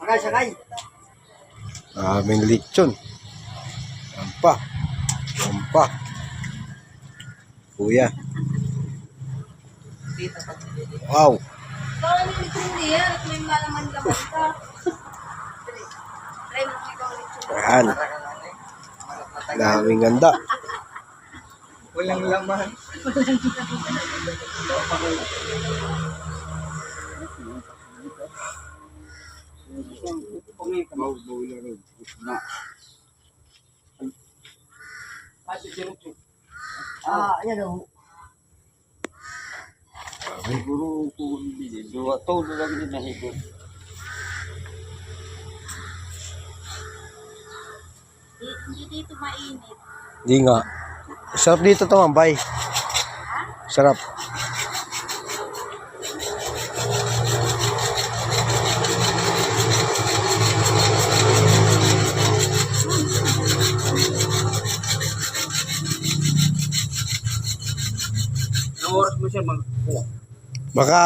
Sakay. Aming lechon. Ampa. Ampa. Kuya. Wow. Parang hindi yan. At may malaman laman ka. Try mo ikaw ulit. Ayan. Daming ganda. Walang laman. Ayan o. Siguro kung hindi, todo lang din nahigod. Hindi dito mainit. Hindi nga. Sarap dito to, mambay. Sarap. Oras mo siya Baka